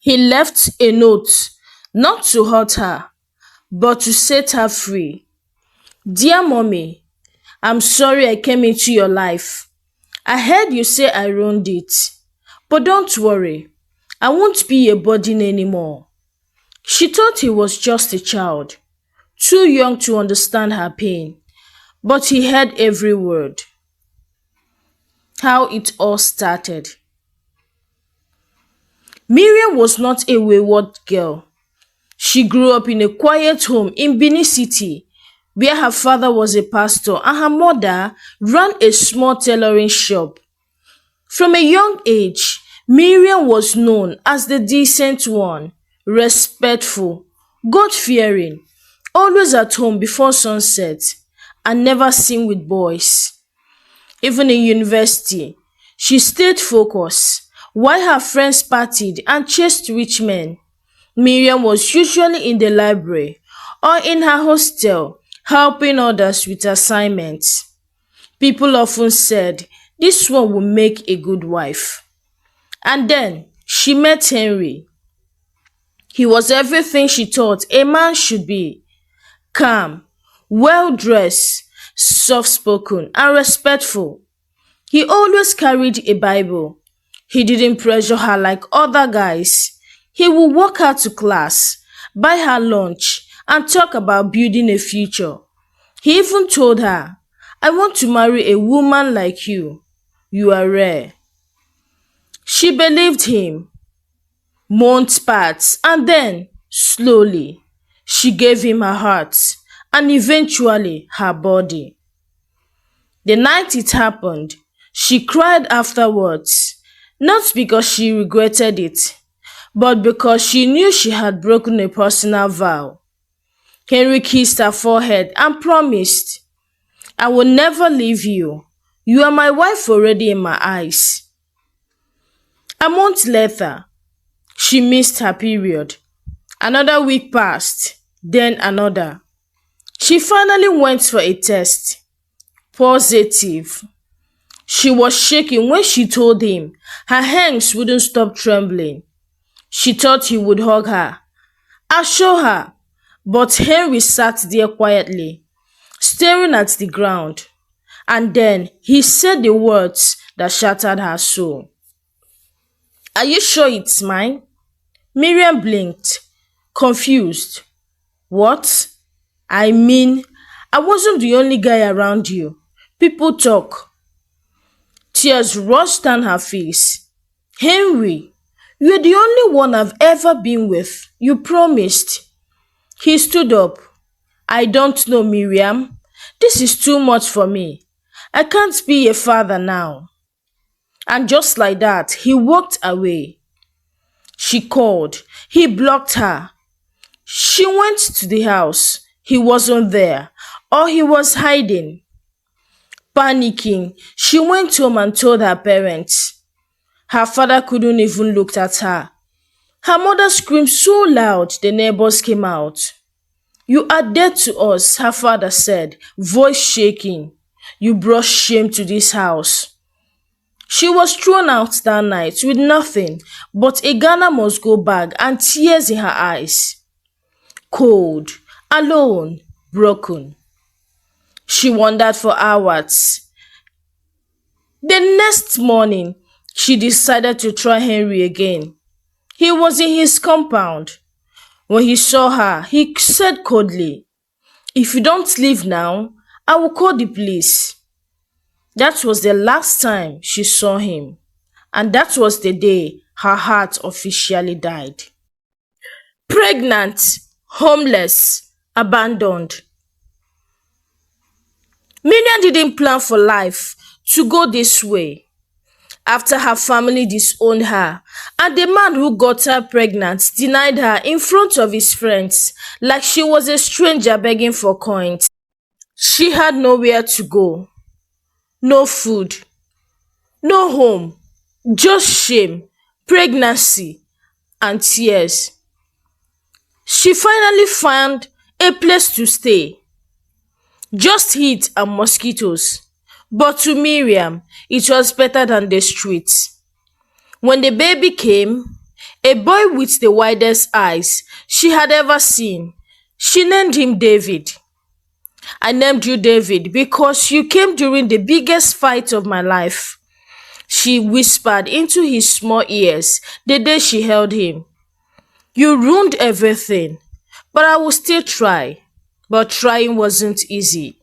He left a note, not to hurt her, but to set her free. Dear mommy, I'm sorry I came into your life. I heard you say I ruined it. But don't worry, I won't be a burden anymore. She thought he was just a child, too young to understand her pain, but he heard every word. How it all started. Miriam was not a wayward girl. She grew up in a quiet home in Benin City, where her father was a pastor and her mother ran a small tailoring shop. From a young age, Miriam was known as the decent one, respectful, God-fearing, always at home before sunset, and never seen with boys. Even in university, she stayed focused. While her friends partied and chased rich men, Miriam was usually in the library or in her hostel helping others with assignments. People often said this one would make a good wife. And then she met Henry. He was everything she thought a man should be: calm, well dressed, soft spoken, and respectful. He always carried a Bible. He didn't pressure her like other guys. He would walk her to class, buy her lunch, and talk about building a future. He even told her, I want to marry a woman like you. You are rare. She believed him. Months passed, and then, slowly, she gave him her heart and eventually her body. The night it happened, she cried afterwards, not because she regretted it, but because she knew she had broken a personal vow. Henry kissed her forehead and promised, I will never leave you. You are my wife already in my eyes. A month later, she missed her period. Another week passed, then another. She finally went for a test. Positive. She was shaking when she told him her hands wouldn't stop trembling. She thought he would hug her, assure her, but Henry sat there quietly, staring at the ground. And then he said the words that shattered her soul. Are you sure it's mine? Miriam blinked, confused. What? I mean, I wasn't the only guy around you. People talk. Tears rushed down her face. Henry, you're the only one I've ever been with. You promised. He stood up. I don't know, Miriam. This is too much for me. I can't be a father now. And just like that, he walked away. She called. He blocked her. She went to the house. He wasn't there, or he was hiding. Panicking, she went home and told her parents. Her father couldn't even look at her. Her mother screamed so loud the neighbors came out. You are dead to us, her father said, voice shaking. You brought shame to this house. She was thrown out that night with nothing but a Ghana must go bag and tears in her eyes. Cold, alone, broken. She wandered for hours. The next morning, she decided to try Henry again. He was in his compound. When he saw her, he said coldly, if you don't leave now, I will call the police. That was the last time she saw him, and that was the day her heart officially died. Pregnant, homeless, abandoned. Miriam didn't plan for life to go this way. After her family disowned her, and the man who got her pregnant denied her in front of his friends like she was a stranger begging for coins. She had nowhere to go, no food, no home, just shame, pregnancy, and tears. She finally found a place to stay. Just heat and mosquitoes. But to Miriam, it was better than the streets. When the baby came, a boy with the widest eyes she had ever seen. She named him David. I named you David because you came during the biggest fight of my life, she whispered into his small ears the day she held him. You ruined everything, but I will still try. But trying wasn't easy.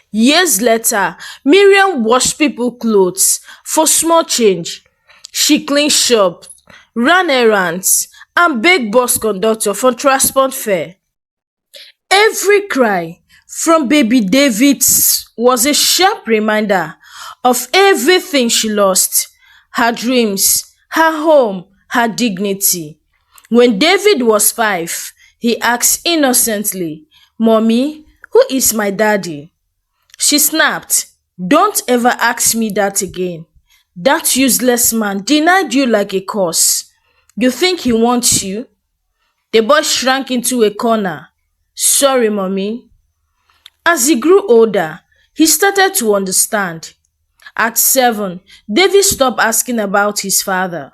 Years later, Miriam washed people's clothes for small change. She cleaned shops, ran errands, and begged bus conductor for transport fare. Every cry from baby David's was a sharp reminder of everything she lost: her dreams, her home, her dignity. When David was 5, he asked innocently, Mommy, who is my daddy? She snapped, Don't ever ask me that again. That useless man denied you like a curse. You think he wants you? The boy shrank into a corner. Sorry, Mommy. As he grew older, he started to understand. At 7, David stopped asking about his father.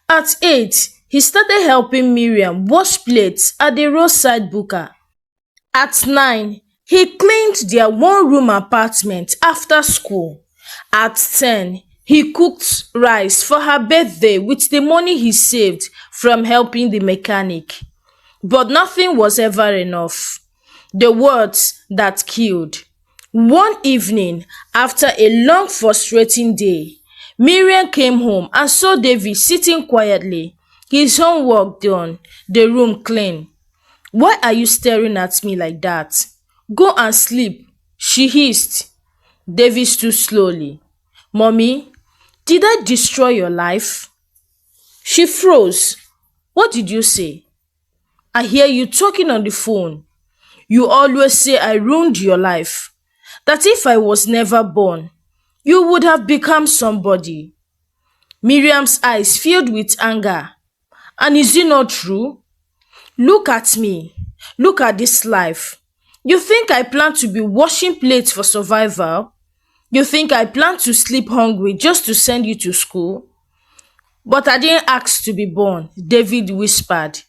At 8, he started helping Miriam wash plates at the roadside buka. At 9, he cleaned their one-room apartment after school. At 10, he cooked rice for her birthday with the money he saved from helping the mechanic. But nothing was ever enough. The words that killed. One evening, after a long frustrating day, Miriam came home and saw David sitting quietly, his homework done, the room clean. Why are you staring at me like that? Go and sleep, she hissed. David stood slowly. Mommy, did I destroy your life? She froze. What did you say? I hear you talking on the phone. You always say I ruined your life. That if I was never born, you would have become somebody. Miriam's eyes filled with anger. And is it not true? Look at me. Look at this life. You think I plan to be washing plates for survival? You think I plan to sleep hungry just to send you to school? But I didn't ask to be born, David whispered.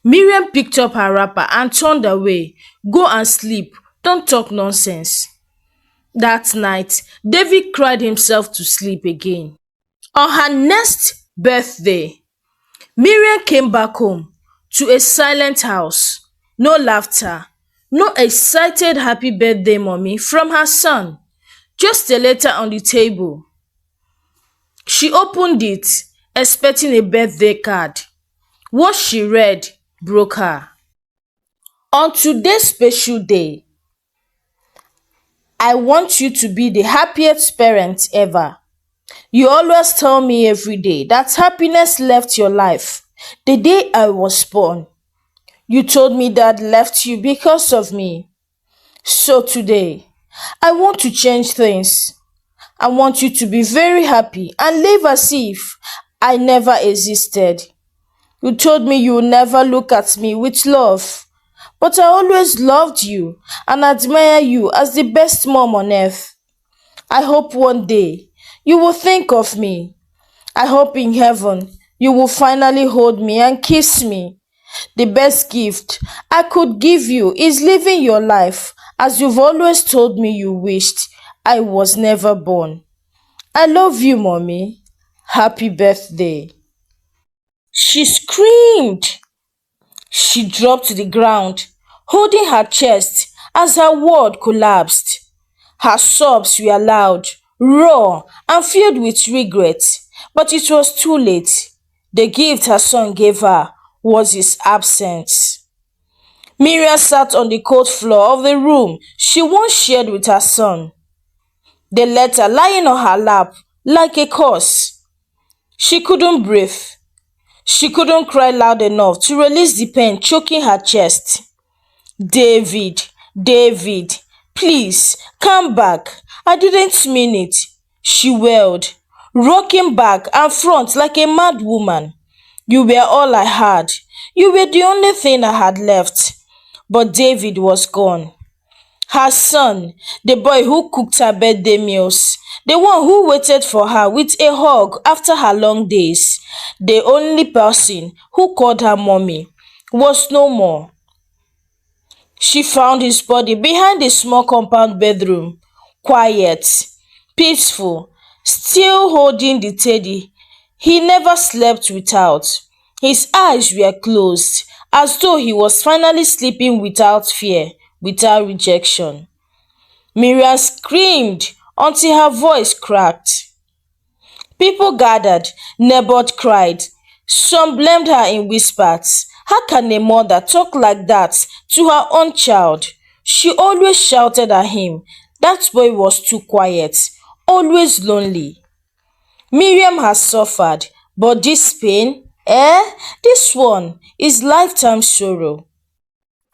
Miriam picked up her wrapper and turned away. Go and sleep. Don't talk nonsense. That night, David cried himself to sleep again. On her next birthday, Miriam came back home to a silent house. No laughter, no excited happy birthday mommy from her son. Just a letter on the table. She opened it, expecting a birthday card. What she read broke her. On today's special day, I want you to be the happiest parent ever. You always tell me every day that happiness left your life the day I was born. You told me Dad left you because of me. So today, I want to change things. I want you to be very happy and live as if I never existed. You told me you would never look at me with love, but I always loved you and admire you as the best mom on earth. I hope one day you will think of me. I hope in heaven you will finally hold me and kiss me. The best gift I could give you is living your life as you've always told me you wished I was never born. I love you, Mommy. Happy birthday. She screamed. She dropped to the ground, holding her chest as her world collapsed. Her sobs were loud, raw, and filled with regret, but it was too late. The gift her son gave her was his absence. Miriam sat on the cold floor of the room she once shared with her son, the letter lying on her lap like a curse. She couldn't breathe. She couldn't cry loud enough to release the pain choking her chest. David, David, please, come back. I didn't mean it, she wailed, rocking back and front like a mad woman. You were all I had. You were the only thing I had left. But David was gone. Her son, the boy who cooked her birthday meals, the one who waited for her with a hug after her long days, the only person who called her mommy, was no more. She found his body behind a small compound bedroom, quiet, peaceful, still holding the teddy he never slept without. His eyes were closed, as though he was finally sleeping without fear, without rejection. Miriam screamed until her voice cracked. People gathered, neighbors cried. Some blamed her in whispers. How can a mother talk like that to her own child? She always shouted at him. That boy was too quiet, always lonely. Miriam has suffered, but this pain, this one is lifetime sorrow.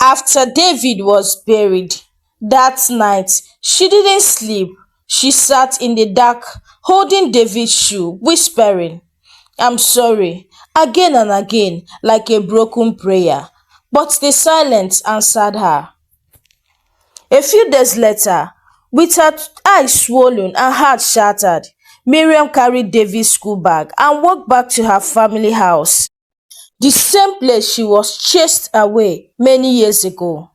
After David was buried that night, she didn't sleep. She sat in the dark holding David's shoe, whispering, "I'm sorry," again and again, like a broken prayer. But the silence answered her. A few days later, with her eyes swollen and heart shattered, Miriam carried David's school bag and walked back to her family house, the same place she was chased away many years ago.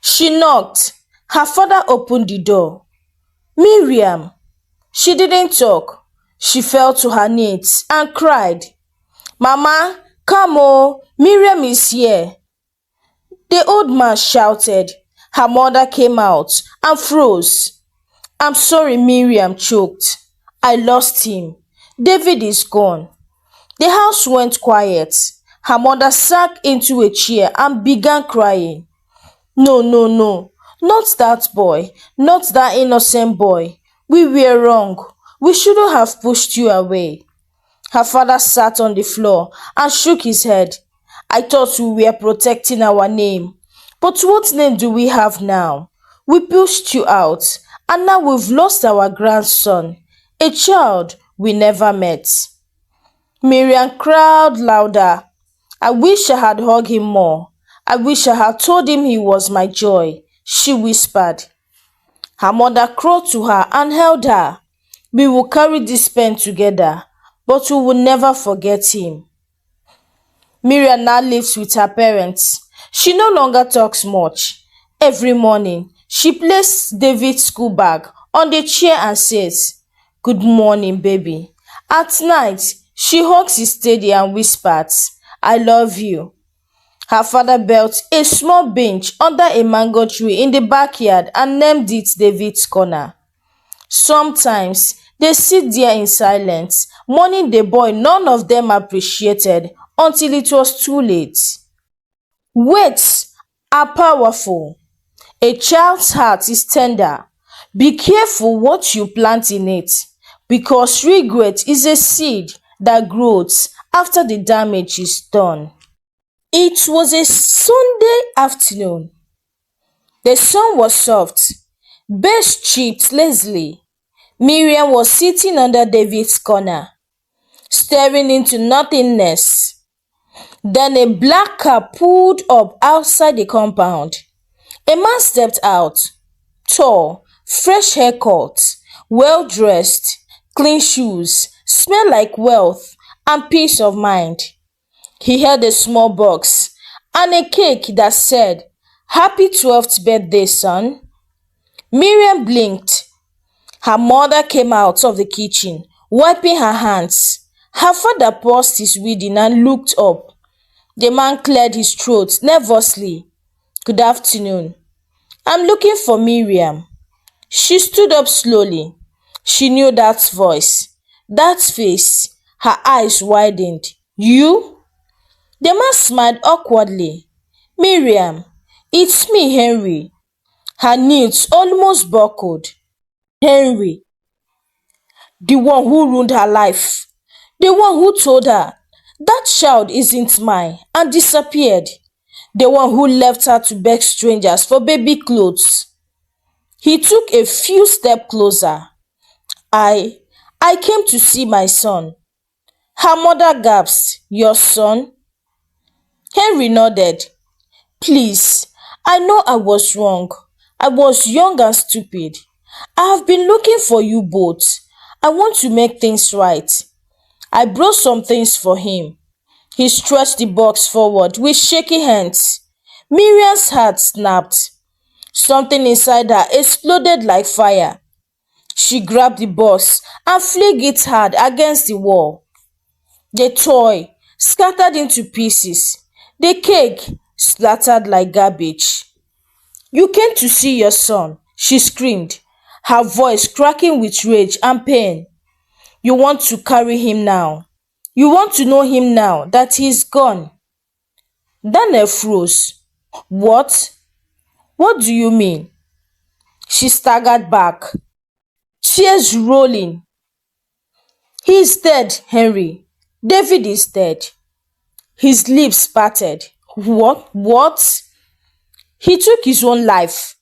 She knocked. Her father opened the door. "Miriam." She didn't talk. She fell to her knees and cried, "Mama, come oh, Miriam is here." The old man shouted. Her mother came out and froze. "I'm sorry," Miriam choked. "I lost him. David is gone." The house went quiet. Her mother sank into a chair and began crying. "No, no, no, not that boy, not that innocent boy. We were wrong. We shouldn't have pushed you away." Her father sat on the floor and shook his head. "I thought we were protecting our name. But what name do we have now? We pushed you out, and now we've lost our grandson, a child we never met." Miriam cried louder. "I wish I had hugged him more. I wish I had told him he was my joy," she whispered. Her mother crawled to her and held her. "We will carry this pain together, but we will never forget him." Miriam now lives with her parents. She no longer talks much. Every morning, she places David's school bag on the chair and says, "Good morning, baby." At night, she hugs his teddy and whispers, "I love you." Her father built a small bench under a mango tree in the backyard and named it David's Corner. Sometimes they sit there in silence, mourning the boy none of them appreciated until it was too late. Words are powerful. A child's heart is tender. Be careful what you plant in it, because regret is a seed that grows after the damage is done. It was a Sunday afternoon. The sun was soft. Birds chirped lazily. Miriam was sitting under David's corner, staring into nothingness. Then a black car pulled up outside the compound. A man stepped out, tall, fresh haircut, well-dressed, clean shoes, smelled like wealth and peace of mind. He held a small box and a cake that said, "Happy 12th birthday, son." Miriam blinked. Her mother came out of the kitchen, wiping her hands. Her father paused his weeding and looked up. The man cleared his throat nervously. "Good afternoon. I'm looking for Miriam." She stood up slowly. She knew that voice, that face. Her eyes widened. "You?" The man smiled awkwardly. "Miriam, it's me, Henry." Her knees almost buckled. Henry, the one who ruined her life. The one who told her, "That child isn't mine," and disappeared. The one who left her to beg strangers for baby clothes. He took a few steps closer. I, I came to see my son." Her mother gasped. "Your son?" Henry nodded. "Please, I know I was wrong. I was young and stupid. I have been looking for you both. I want to make things right. I brought some things for him. He stretched the box forward with shaky hands. Miriam's heart snapped. Something inside her exploded like fire. She grabbed the box and flung it hard against the wall. The toy scattered into pieces. The cake splattered like garbage. "You came to see your son," she screamed, her voice cracking with rage and pain. "You want to carry him now. You want to know him now that he's gone." Daniel froze. "What? What do you mean?" She staggered back, tears rolling. "He is dead, Henry. David is dead." His lips parted. "What? What?" "He took his own life.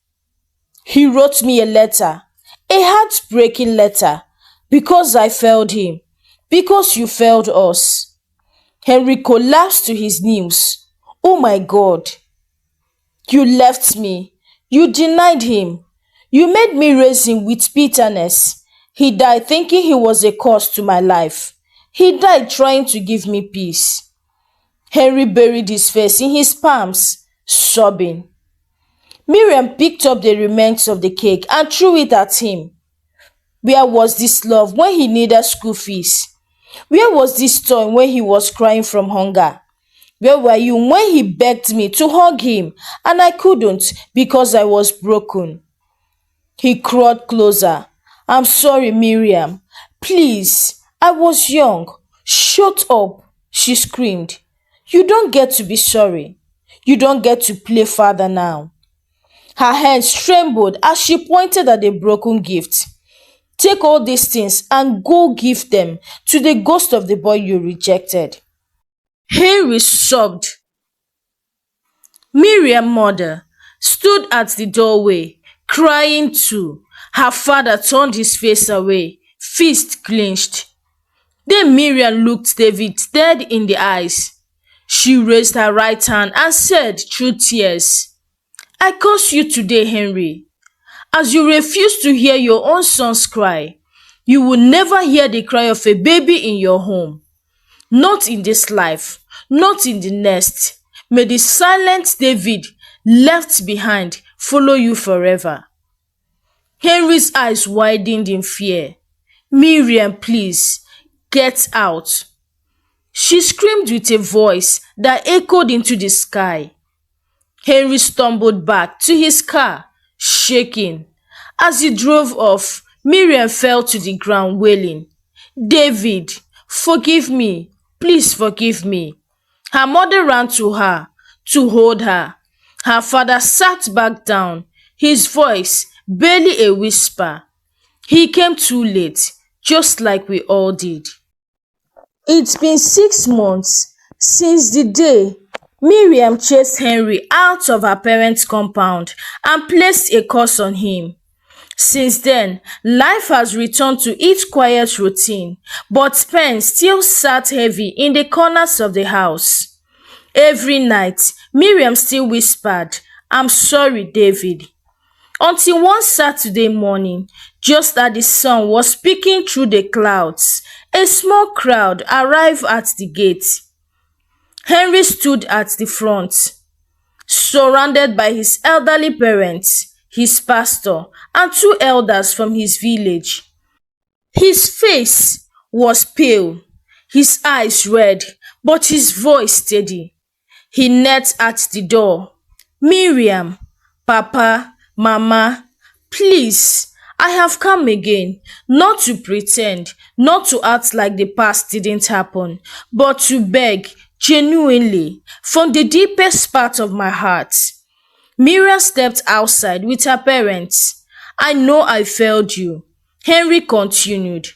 He wrote me a letter, a heartbreaking letter, because I failed him, because you failed us." Henry collapsed to his knees. "Oh my God. You left me. You denied him. You made me raise him with bitterness. He died thinking he was a curse to my life. He died trying to give me peace." Henry buried his face in his palms, sobbing. Miriam picked up the remains of the cake and threw it at him. Where was this love when he needed school fees? Where was this toy when he was crying from hunger? Where were you when he begged me to hug him and I couldn't because I was broken? He crawled closer. "I'm sorry, Miriam. Please, I was young." "Shut up," she screamed. "You don't get to be sorry. You don't get to play father now." Her hands trembled as she pointed at the broken gift. "Take all these things and go give them to the ghost of the boy you rejected." Henry sobbed. Miriam's mother stood at the doorway, crying too. Her father turned his face away, fist clenched. Then Miriam looked David dead in the eyes. She raised her right hand and said through tears, "I curse you today, Henry. As you refuse to hear your own sons cry, you will never hear the cry of a baby in your home. Not in this life, not in the next. May the silent David left behind follow you forever." Henry's eyes widened in fear. "Miriam, please, get out." She screamed with a voice that echoed into the sky. Henry stumbled back to his car, shaking. As he drove off, Miriam fell to the ground wailing, "David, forgive me. Please forgive me." Her mother ran to her to hold her. Her father sat back down, his voice barely a whisper. "He came too late, just like we all did." It's been 6 months since the day Miriam chased Henry out of her parents' compound and placed a curse on him. Since then, life has returned to its quiet routine, but pain still sat heavy in the corners of the house. Every night, Miriam still whispered, "I'm sorry, David." Until one Saturday morning, just as the sun was peeking through the clouds, a small crowd arrived at the gate. Henry stood at the front, surrounded by his elderly parents, his pastor, and two elders from his village. His face was pale, his eyes red, but his voice steady. He knelt at the door. "Miriam, Papa, Mama, please, I have come again, not to pretend, not to act like the past didn't happen, but to beg, genuinely, from the deepest part of my heart." Miriam stepped outside with her parents. "I know I failed you," Henry continued.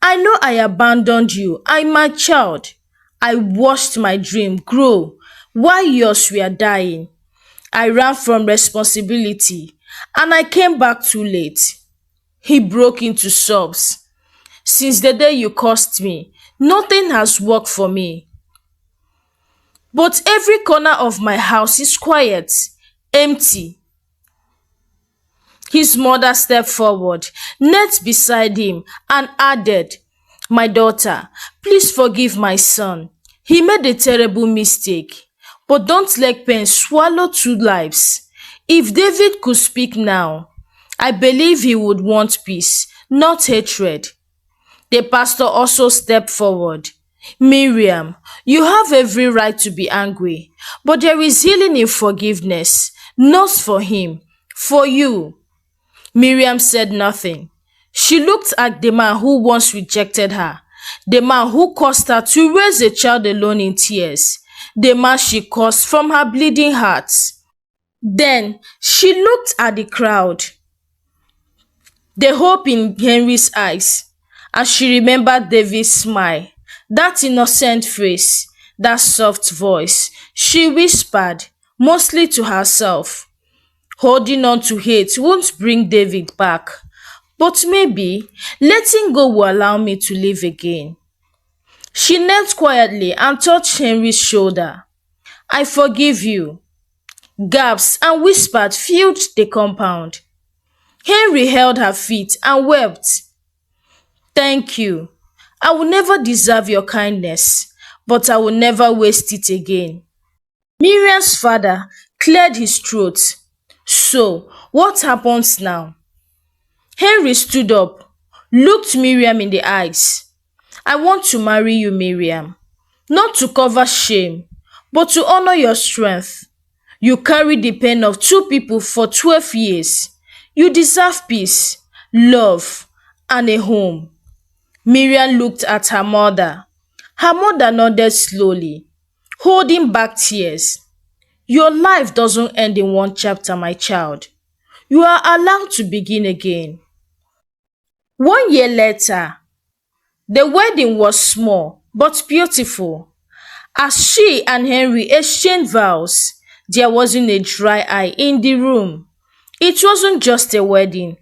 "I know I abandoned you and my child. I watched my dream grow while yours were dying. I ran from responsibility and I came back too late." He broke into sobs. "Since the day you cursed me, nothing has worked for me. But every corner of my house is quiet, empty. His mother stepped forward, knelt beside him, and added, "My daughter, please forgive my son. He made a terrible mistake. But don't let pain swallow two lives. If David could speak now, I believe he would want peace, not hatred." The pastor also stepped forward. "Miriam, you have every right to be angry, but there is healing in forgiveness, not for him, for you." Miriam said nothing. She looked at the man who once rejected her, the man who caused her to raise a child alone in tears, the man she caused from her bleeding heart. Then she looked at the crowd, the hope in Henry's eyes, and she remembered David's smile, that innocent face, that soft voice. She whispered, mostly to herself, "Holding on to hate won't bring David back, but maybe letting go will allow me to live again." She knelt quietly and touched Henry's shoulder. "I forgive you." Gasps and whispers filled the compound. Henry held her feet and wept. "Thank you. I will never deserve your kindness, but I will never waste it again." Miriam's father cleared his throat. "So, what happens now?" Henry stood up, looked Miriam in the eyes. "I want to marry you, Miriam, not to cover shame, but to honor your strength. You carried the pain of two people for 12 years. You deserve peace, love, and a home." Miriam looked at her mother. Her mother nodded slowly, holding back tears. "Your life doesn't end in one chapter, my child. You are allowed to begin again." 1 year later, the wedding was small but beautiful. As she and Henry exchanged vows, there wasn't a dry eye in the room. It wasn't just a wedding,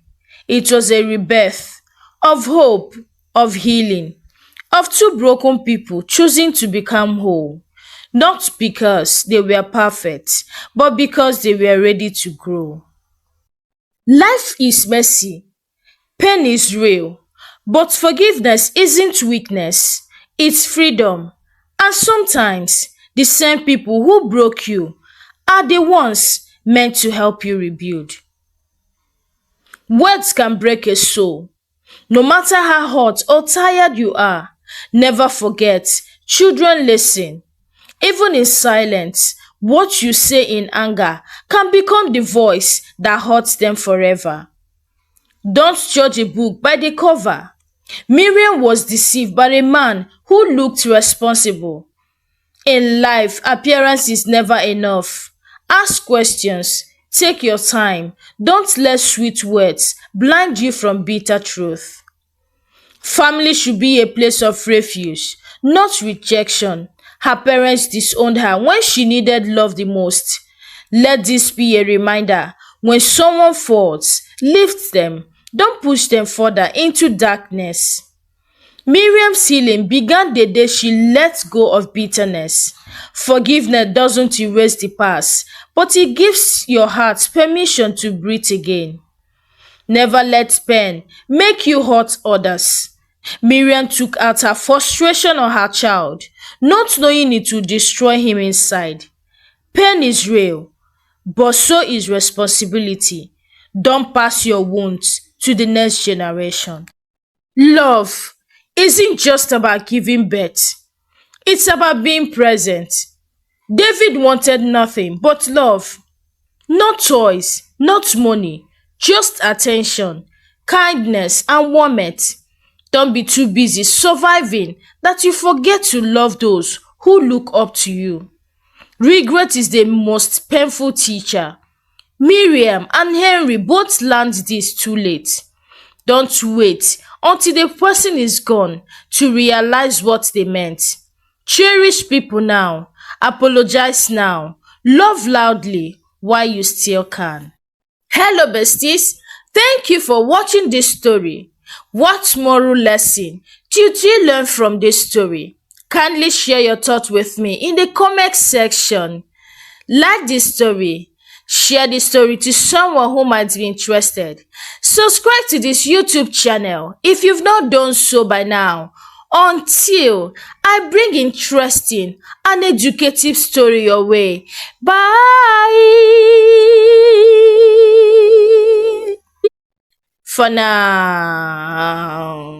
it was a rebirth of hope, of healing, of two broken people choosing to become whole, not because they were perfect, but because they were ready to grow. Life is messy, pain is real, but forgiveness isn't weakness, it's freedom. And sometimes the same people who broke you are the ones meant to help you rebuild. Words can break a soul. No matter how hot or tired you are, never forget, children listen. Even in silence, what you say in anger can become the voice that haunts them forever. Don't judge a book by the cover. Miriam was deceived by a man who looked responsible. In life, appearance is never enough. Ask questions. Take your time. Don't let sweet words blind you from bitter truth. Family should be a place of refuge, not rejection. Her parents disowned her when she needed love the most. Let this be a reminder: when someone falls, lift them. Don't push them further into darkness. Miriam's healing began the day she let go of bitterness. Forgiveness doesn't erase the past, but it gives your heart permission to breathe again. Never let pain make you hurt others. Miriam took out her frustration on her child, not knowing it would destroy him inside. Pain is real, but so is responsibility. Don't pass your wounds to the next generation. Love isn't just about giving birth, it's about being present. David wanted nothing but love, not toys, not money, just attention, kindness, and warmth. Don't be too busy surviving that you forget to love those who look up to you. Regret is the most painful teacher. Miriam and Henry both learned this too late. Don't wait until the person is gone to realize what they meant. Cherish people now, apologize now, love loudly while you still can. Hello besties, thank you for watching this story. What moral lesson did you learn from this story? Kindly share your thoughts with me in the comment section. Like this story, Share this story to someone who might be interested. Subscribe to this YouTube channel if you've not done so by now. Until I bring interesting and educative story your way. Bye for now.